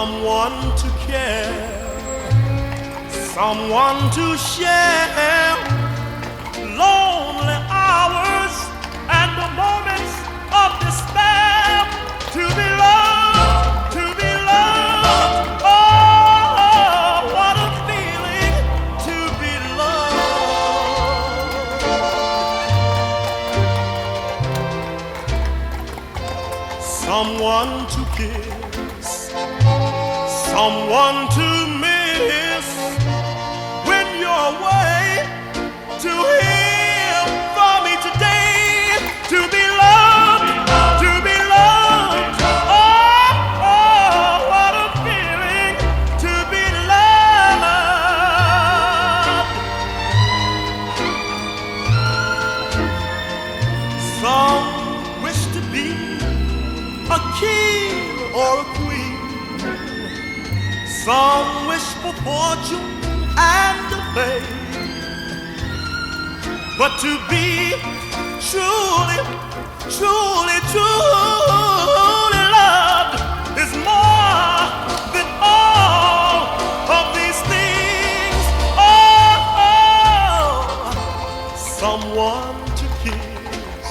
someone to care, someone to share lonely hours and the moments of despair, to be loved, to be loved. Oh, what a feeling to be loved. Someone to kiss, someone to miss when you're away, to hear from me today, to be loved, to be loved. Oh, oh, what a feeling to be loved. Some wish to be a king or a queen. Some wish for fortune and fame. But to be truly, truly, truly loved is more than all of these things. Oh, oh. Someone to kiss,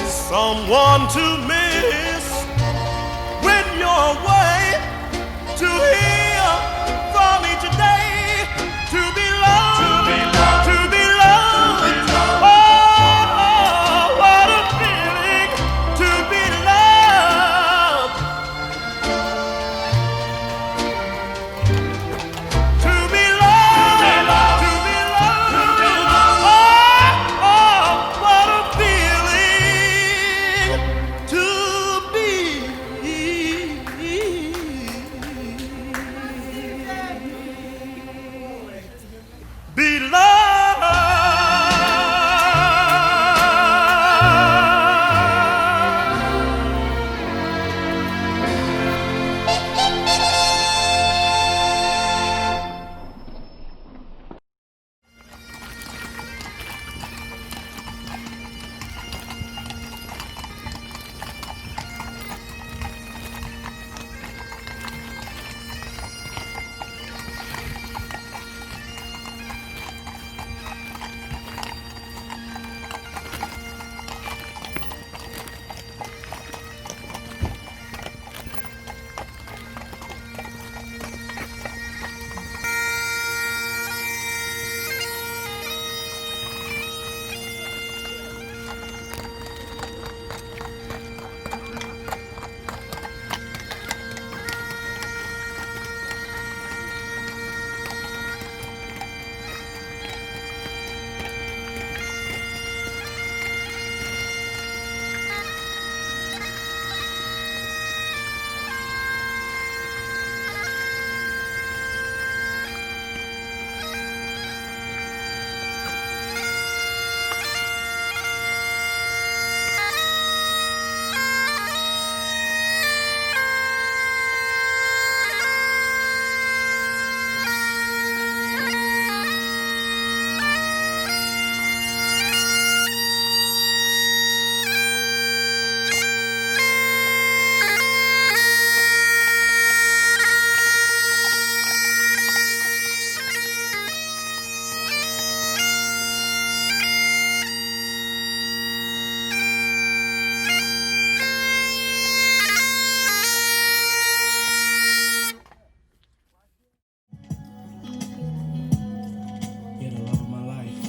someone to miss when you're away, to hear from me today, to be loved, to be loved. Oh, oh, what a feeling to be loved, to be loved, to be loved. Oh, oh, what a feeling to be loved. You're the love of my life.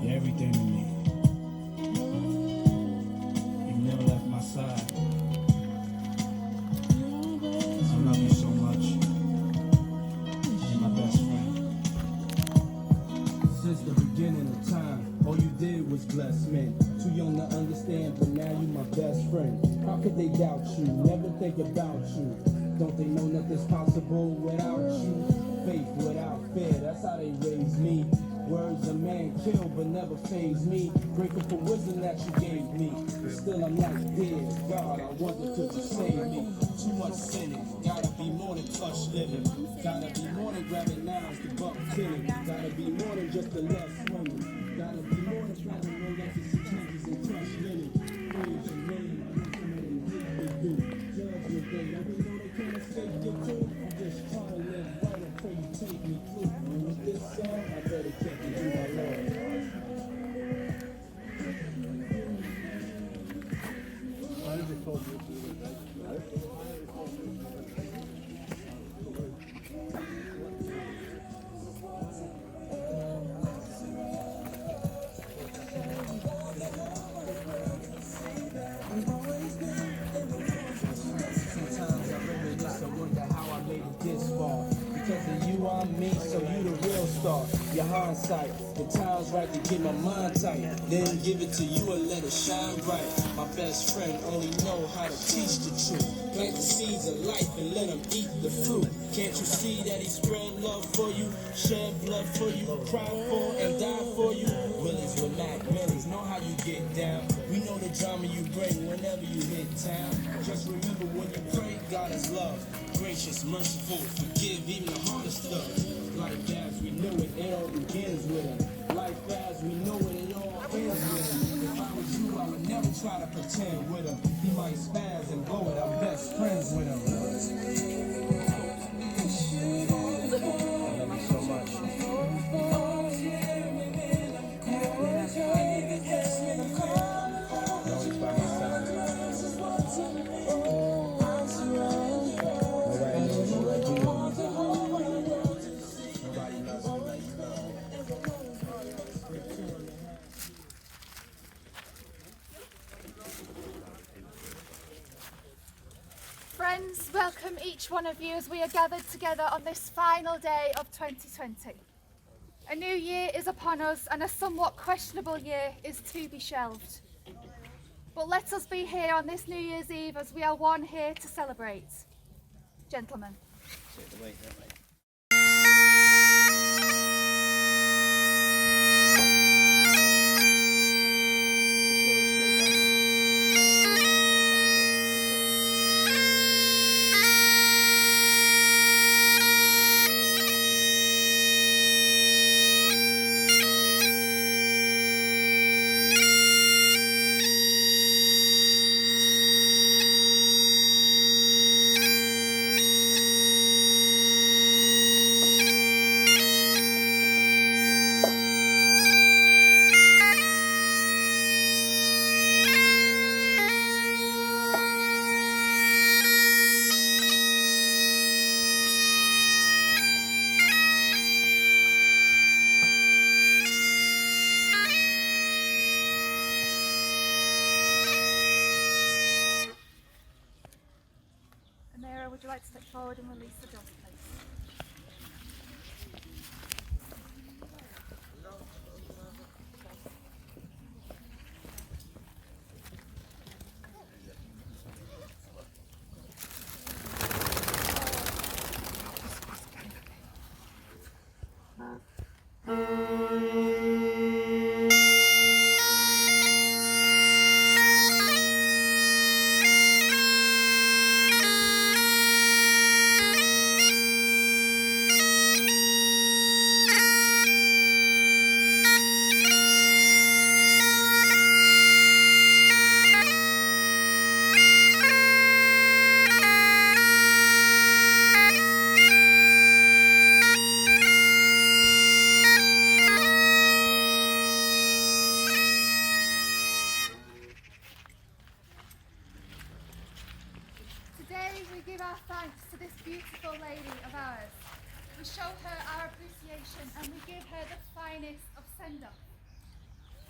You're everything to me. You never left my side. I love you so much. You're my best friend. Since the beginning of time, all you did was bless men. Too young to understand, but now you my best friend. How could they doubt you? Never think about you. Don't they know nothing's possible without you? Faith without fear, that's how they raised me. Words a man kill but never faze me. Grateful for wisdom that you gave me. But still I'm not dead. God, I wonder could you save me? Too much sinning, gotta be more than touch living. Gotta be more than grabbing knives to buck killing. Gotta be more than just a left swinging. Gotta be more than trying to know that it's changes and crush living. Praise your name, I know so many start. Your hindsight, the time's right to get my mind tight. Then give it to you and let it shine bright. My best friend only know how to teach the truth. Plant the seeds of life and let them eat the fruit. Can't you see that he spread love for you, shed blood for you, cried for and died for you? Willies with Mac Millies know how you get down. We know the drama you bring whenever you hit town. Just remember when you pray, God is love. Gracious, merciful, forgive even the hardest stuff. Life as we know it, it all begins with him. Life as we know it, it all ends with him. If I was you, I would never try to pretend with him. He might spaz and blow it, I'm best friends with him. I love you so much. Always by my side. Nobody knows you like you. Nobody loves you like you. Friends, welcome each one of you as we are gathered together on this final day of 2020. A new year is upon us and a somewhat questionable year is to be shelved. But let us be here on this New Year's Eve as we are one here to celebrate. Gentlemen. Would you like to step forward and release the dust, please? Today we give our thanks to this beautiful lady of ours. We show her our appreciation and we give her the finest of send-off.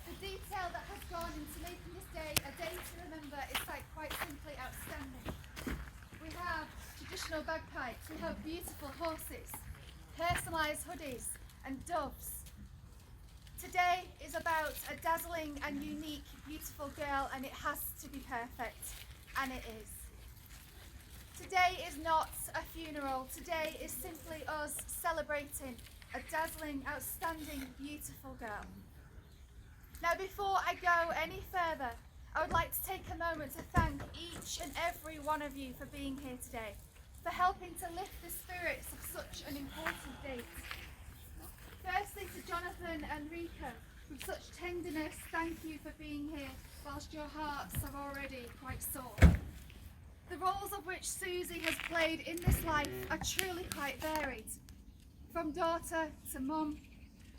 The detail that has gone into making this day a day to remember is quite simply outstanding. We have traditional bagpipes, we have beautiful horses, personalised hoodies and doves. Today is about a dazzling and unique, beautiful girl, and it has to be perfect, and it is. Today is not a funeral, today is simply us celebrating a dazzling, outstanding, beautiful girl. Now before I go any further, I would like to take a moment to thank each and every one of you for being here today, for helping to lift the spirits of such an important date. Firstly to Jonathan and Rika, with such tenderness, thank you for being here whilst your hearts are already quite sore. The roles of which Suzie has played in this life are truly quite varied. From daughter to mum,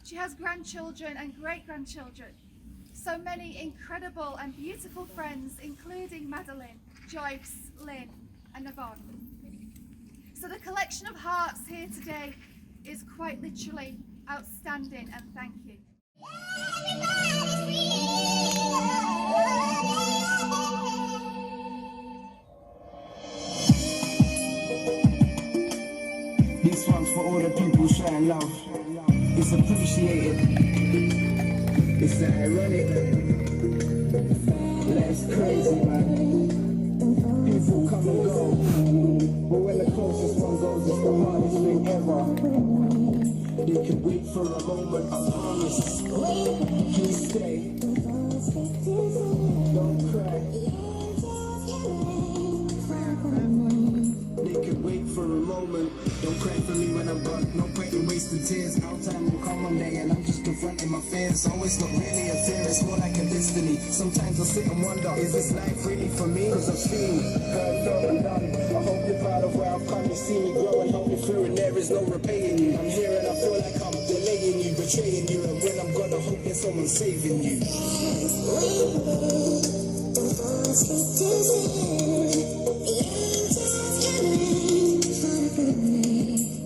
she has grandchildren and great-grandchildren. So many incredible and beautiful friends, including Madeline, Joyce, Lynn and Yvonne. So the collection of hearts here today is quite literally outstanding, and thank you. This one's for all the people sharing love. it's appreciated. It's ironic. Life's crazy, man. People come and go, but when the closest one goes, it's the hardest thing ever. They can wait for a moment, I promise. Please stay. Don't cry. They can wait for a moment. Don't cry for me when I'm gone. No point in wasting tears. Our time will come one day, and I'm just confronting my fears. Oh, it's not really a fear, it's more like a destiny. Sometimes I sit and wonder, is this life really for me? Cause I've seen, heard, felt and done. I hope you're proud of where I've come. You see me grow and help me through, and there is no repaying you. I'm here and I feel like I'm delaying you, betraying you, and when I'm gone, I hope there's someone saving you.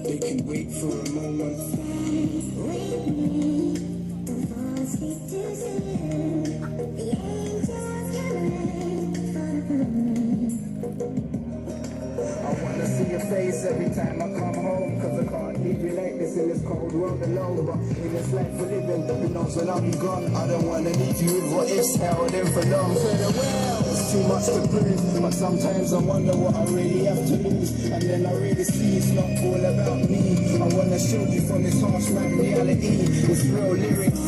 They can wait for a moment. I wanna see your face every time I come home, cause I can't leave you like this in this cold world alone. But in this life we're living, who knows when I'll be gone. I don't wanna leave you with what ifs held in for long. Farewell, it's too much to prove, but sometimes I wonder what I really have to lose. And then I really see it's not all about me. I wanna shield you from this harsh man reality. It's real lyrics.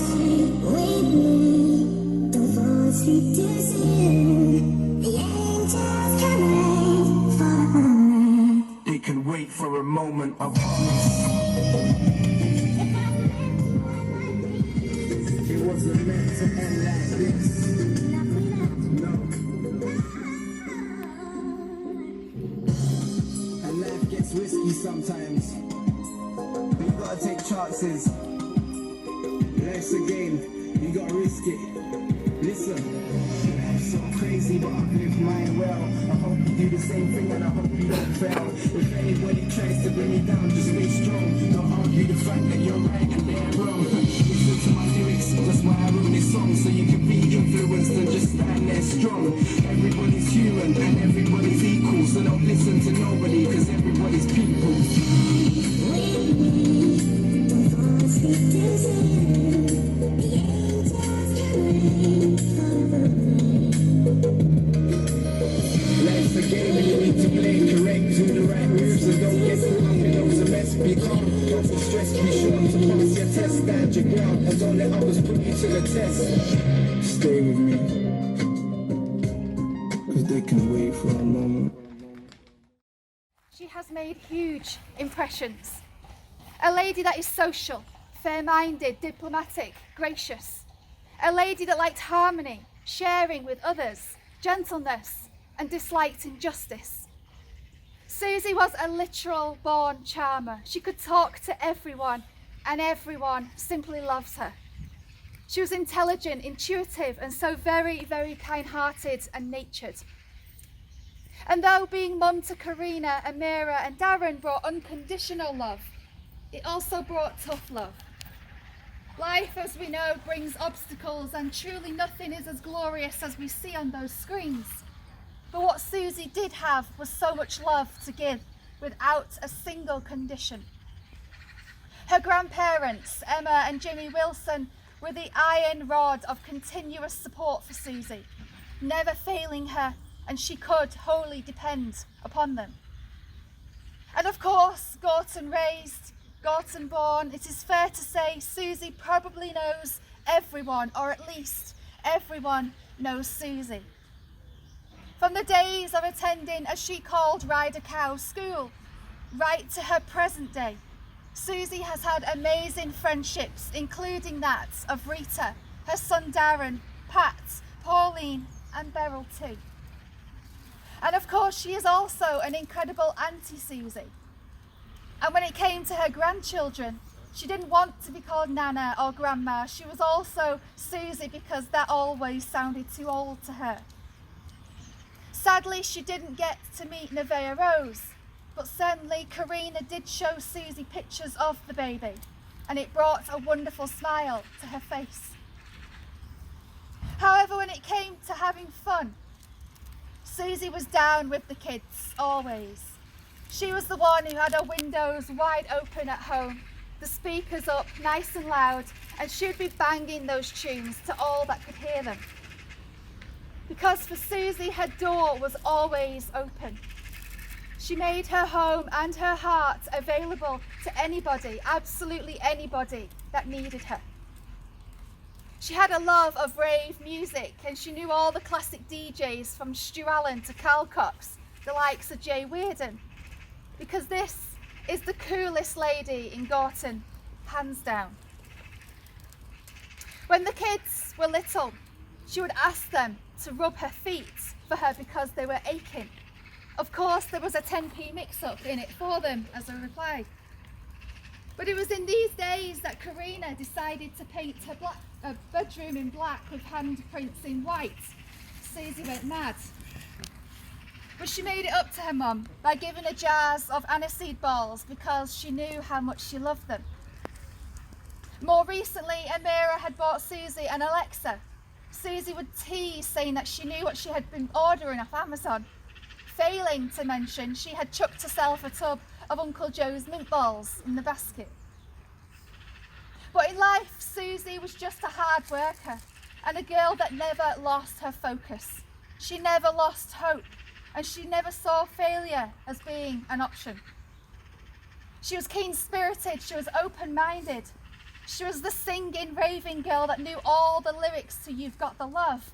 They can wait for a moment of promise. It wasn't meant to end like this. No. And life gets risky sometimes. You gotta take chances. Life's a game, you gotta risk it. Listen, life's so crazy, but I've lived mine well. I hope you do the same thing and I hope you don't fail. If anybody tries to bring me down, just stay strong. Don't argue the fact that you're right and they're wrong. Listen to my lyrics, that's why I wrote this song. So you can be influenced and just stand there strong. Everybody's human and everybody's equal. So don't listen to nobody, cause everybody's people. Life's a game and you need to play it correct. Do the right moves and don't get wrong. You know it's a mess, be calm. Don't be stressed, be sure to pass your test. Stand your ground and don't let others put you to the test. Stay with me, cause they can wait for a moment. She has made huge impressions. A lady that is social, fair-minded, diplomatic, gracious. A lady that liked harmony, sharing with others, gentleness, and disliked injustice. Suzie was a literal born charmer. She could talk to everyone, and everyone simply loves her. She was intelligent, intuitive, and so very, very kind-hearted and natured. And though being mum to Karina, Amira, and Darren brought unconditional love, it also brought tough love. Life, as we know, brings obstacles, and truly nothing is as glorious as we see on those screens. But what Suzie did have was so much love to give without a single condition. Her grandparents, Emma and Jimmy Wilson, were the iron rod of continuous support for Suzie, never failing her, and she could wholly depend upon them. And of course, Gorton raised, Gorton born, it is fair to say Suzie probably knows everyone, or at least everyone knows Suzie. From the days of attending, as she called Ryder Cow school, right to her present day, Suzie has had amazing friendships, including that of Rita, her son Darren, Pat, Pauline and Beryl too. And of course she is also an incredible Auntie Suzie. And when it came to her grandchildren, she didn't want to be called Nana or Grandma. She was also Suzie because that always sounded too old to her. Sadly, she didn't get to meet Nevaeh Rose, but certainly Karina did show Suzie pictures of the baby, and it brought a wonderful smile to her face. However, when it came to having fun, Suzie was down with the kids, always. She was the one who had her windows wide open at home, the speakers up nice and loud, and she'd be banging those tunes to all that could hear them. Because for Suzie, her door was always open. She made her home and her heart available to anybody, absolutely anybody that needed her. She had a love of rave music, and she knew all the classic DJs from Stu Allen to Carl Cox, the likes of Jay Weirden, because this is the coolest lady in Gorton, hands down. When the kids were little, she would ask them to rub her feet for her because they were aching. Of course, there was a 10p mix-up in it for them as a reply. But it was in these days that Karina decided to paint her bedroom in black with handprints in white. Suzie went mad. But she made it up to her mum by giving her jars of aniseed balls because she knew how much she loved them. More recently, Amira had bought Suzie an Alexa. Suzie would tease, saying that she knew what she had been ordering off Amazon, failing to mention she had chucked herself a tub of Uncle Joe's mint balls in the basket. But in life, Suzie was just a hard worker and a girl that never lost her focus. She never lost hope, and she never saw failure as being an option. She was keen-spirited, she was open-minded. She was the singing, raving girl that knew all the lyrics to You've Got the Love,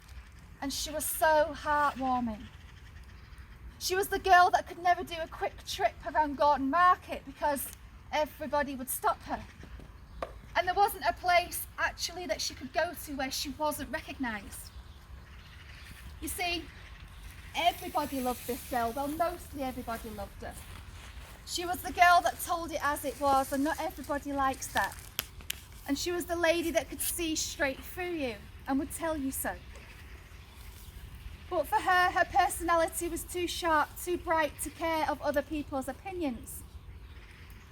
and she was so heartwarming. She was the girl that could never do a quick trip around Gorton Market because everybody would stop her. And there wasn't a place actually that she could go to where she wasn't recognised. You see, everybody loved this girl. Well, mostly everybody loved her. She was the girl that told it as it was, and not everybody likes that. And she was the lady that could see straight through you and would tell you so. But for her, her personality was too sharp, too bright to care of other people's opinions.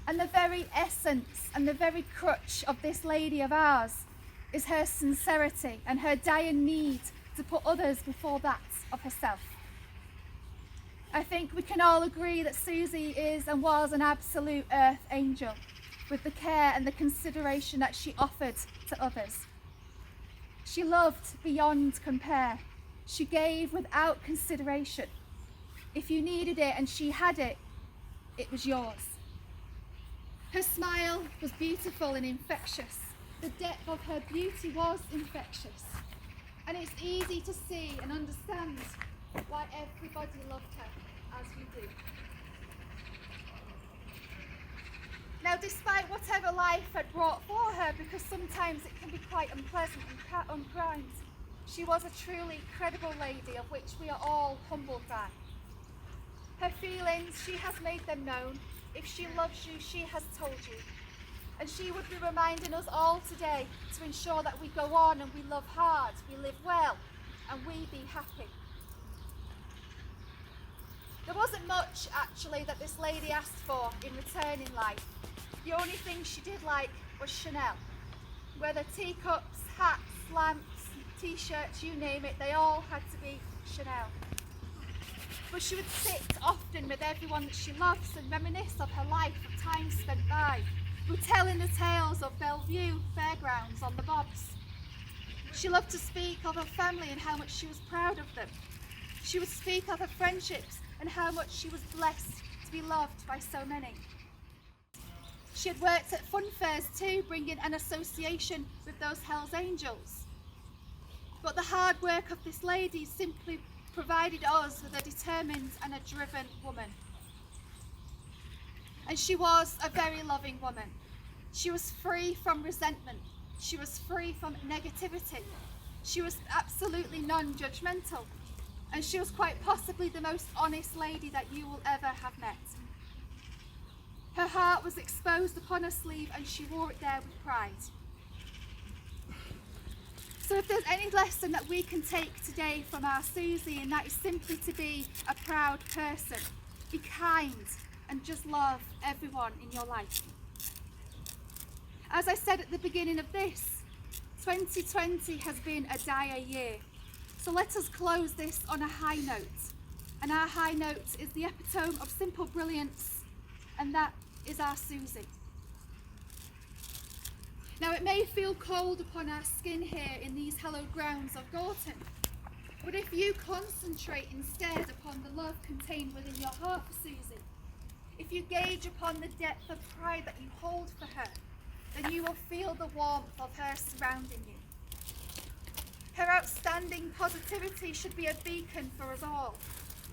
And the very essence and the very crutch of this lady of ours is her sincerity and her dire need to put others before that of herself. I think we can all agree that Suzie is and was an absolute earth angel, with the care and the consideration that she offered to others. She loved beyond compare. She gave without consideration. If you needed it and she had it, it was yours. Her smile was beautiful and infectious. The depth of her beauty was infectious. And it's easy to see and understand why everybody loved her as we do. Now, despite whatever life had brought for her, because sometimes it can be quite unpleasant and unkind, she was a truly credible lady of which we are all humbled by. Her feelings, she has made them known. If she loves you, she has told you. And she would be reminding us all today to ensure that we go on and we love hard, we live well, and we be happy. There wasn't much, actually, that this lady asked for in return in life. The only thing she did like was Chanel. Whether teacups, hats, lamps, t-shirts, you name it, they all had to be Chanel. But she would sit often with everyone that she loves and reminisce of her life, of time spent by, retelling the tales of Bellevue fairgrounds on the bobs. She loved to speak of her family and how much she was proud of them. She would speak of her friendships and how much she was blessed to be loved by so many. She had worked at fun fairs too, bringing an association with those Hells Angels. But the hard work of this lady simply provided us with a determined and a driven woman. And she was a very loving woman. She was free from resentment. She was free from negativity. She was absolutely non-judgmental. And she was quite possibly the most honest lady that you will ever have met. Her heart was exposed upon her sleeve and she wore it there with pride. So if there's any lesson that we can take today from our Suzie, and that is simply to be a proud person, be kind and just love everyone in your life. As I said at the beginning of this, 2020 has been a dire year. So let us close this on a high note. And our high note is the epitome of simple brilliance, and that is our Suzie. Now it may feel cold upon our skin here in these hallowed grounds of Gorton, but if you concentrate instead upon the love contained within your heart for Suzie, if you gauge upon the depth of pride that you hold for her, then you will feel the warmth of her surrounding you. Her outstanding positivity should be a beacon for us all.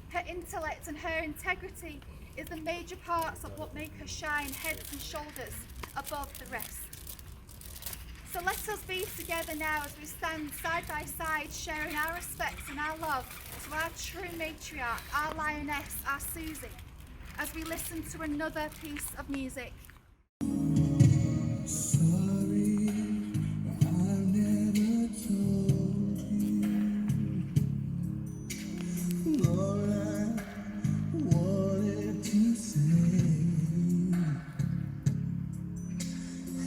Her intellect and her integrity is the major parts of what make her shine heads and shoulders above the rest. So let us be together now as we stand side by side, sharing our respect and our love to our true matriarch, our lioness, our Suzie, as we listen to another piece of music. Sorry, I never told you all I wanted to say,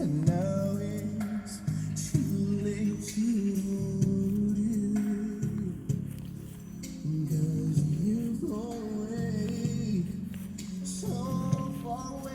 and now it's too late to hold you, 'cause you've gone away, so far away.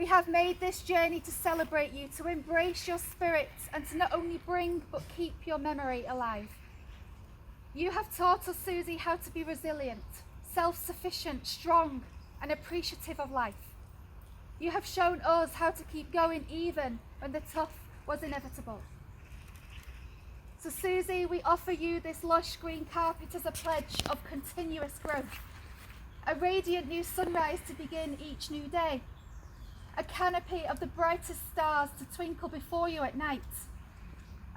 have made this journey to celebrate you, to embrace your spirit, and to not only bring but keep your memory alive. You have taught us, Suzie, how to be resilient, self-sufficient, strong, and appreciative of life. You have shown us how to keep going even when the tough was inevitable. So Suzie, we offer you this lush green carpet as a pledge of continuous growth, a radiant new sunrise to begin each new day, a canopy of the brightest stars to twinkle before you at night,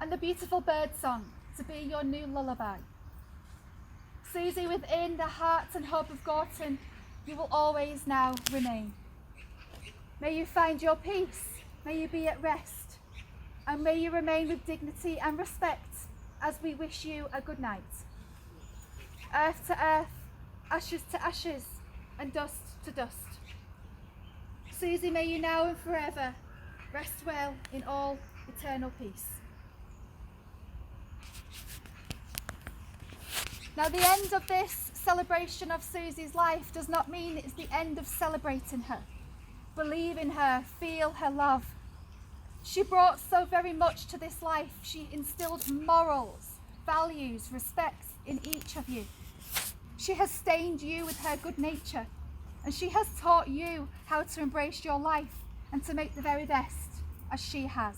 and the beautiful bird song to be your new lullaby. Suzie, within the heart and hub of Gorton, you will always now remain. May you find your peace, may you be at rest, and may you remain with dignity and respect as we wish you a good night. Earth to earth, ashes to ashes, and dust to dust. Suzie, may you now and forever rest well in all eternal peace. Now, the end of this celebration of Suzie's life does not mean it's the end of celebrating her. Believe in her, feel her love. She brought so very much to this life. She instilled morals, values, respect in each of you. She has stained you with her good nature, and she has taught you how to embrace your life and to make the very best, as she has.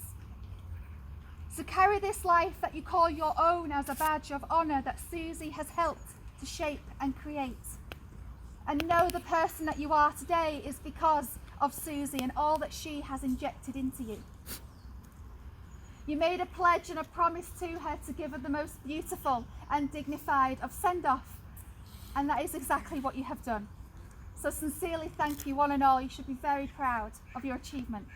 So carry this life that you call your own as a badge of honour that Suzie has helped to shape and create. And know the person that you are today is because of Suzie and all that she has injected into you. You made a pledge and a promise to her to give her the most beautiful and dignified of send-off, and that is exactly what you have done. So sincerely thank you, one and all. You should be very proud of your achievement.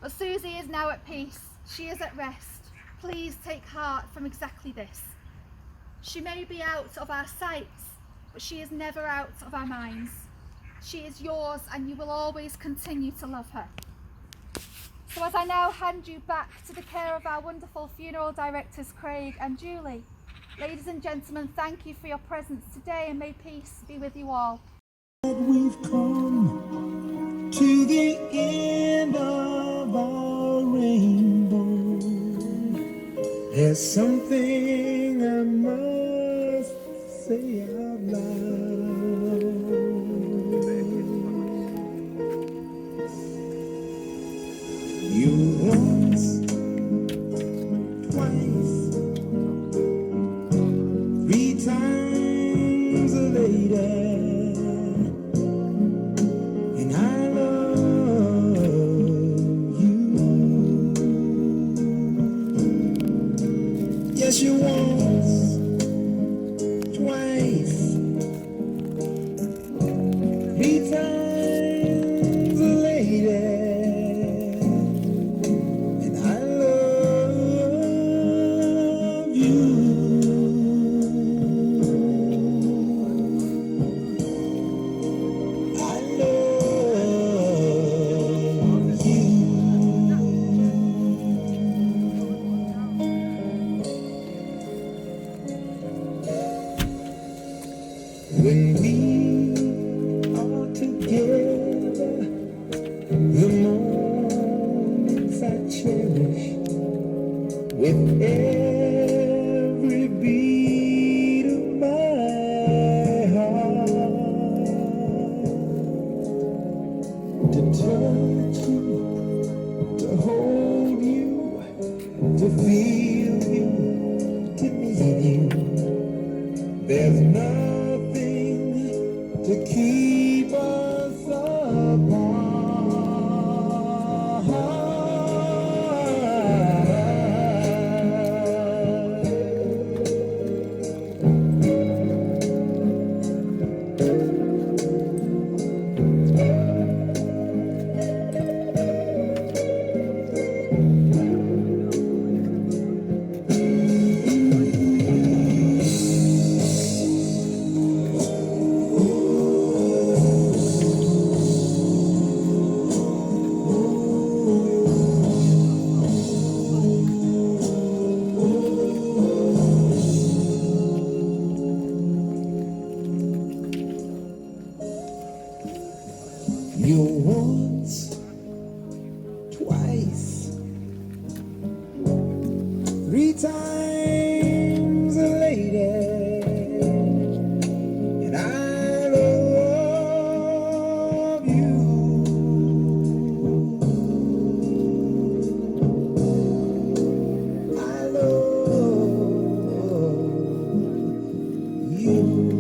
But Suzie is now at peace. She is at rest. Please take heart from exactly this. She may be out of our sights, but she is never out of our minds. She is yours, and you will always continue to love her. So as I now hand you back to the care of our wonderful funeral directors, Craig and Julie, ladies and gentlemen, thank you for your presence today, and may peace be with you all. We've come to the end of our rainbow. There's something I must say out loud. You once, twice, three times later. Yes, you once, twice, three times later, and I love you. I love you. When we are together, the moments I cherish with every beat of my heart. To touch you, to hold you, to feel you, to need you. There's nothing to keep us apart. You once, times later, and I love you. I love you.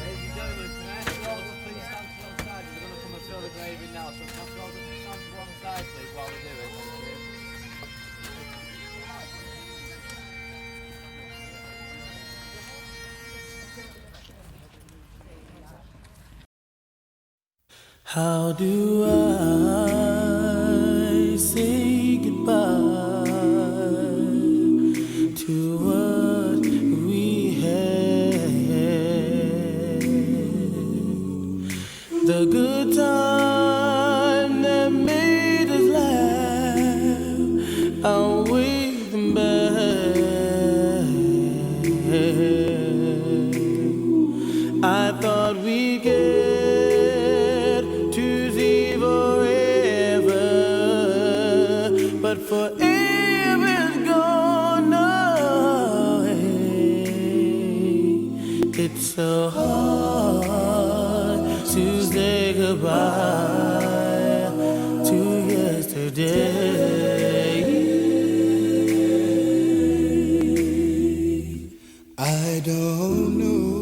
Ladies and gentlemen, tonight the roll please stand to one side. We're going to come and fill the grave in now, so can I throw the stand to one side, please, while we do it. Thank you. How do I say goodbye to what we had? The good time that made us laugh, I'll wait them back. I thought we'd get but forever's gone away. It's so hard to say goodbye to yesterday. I don't know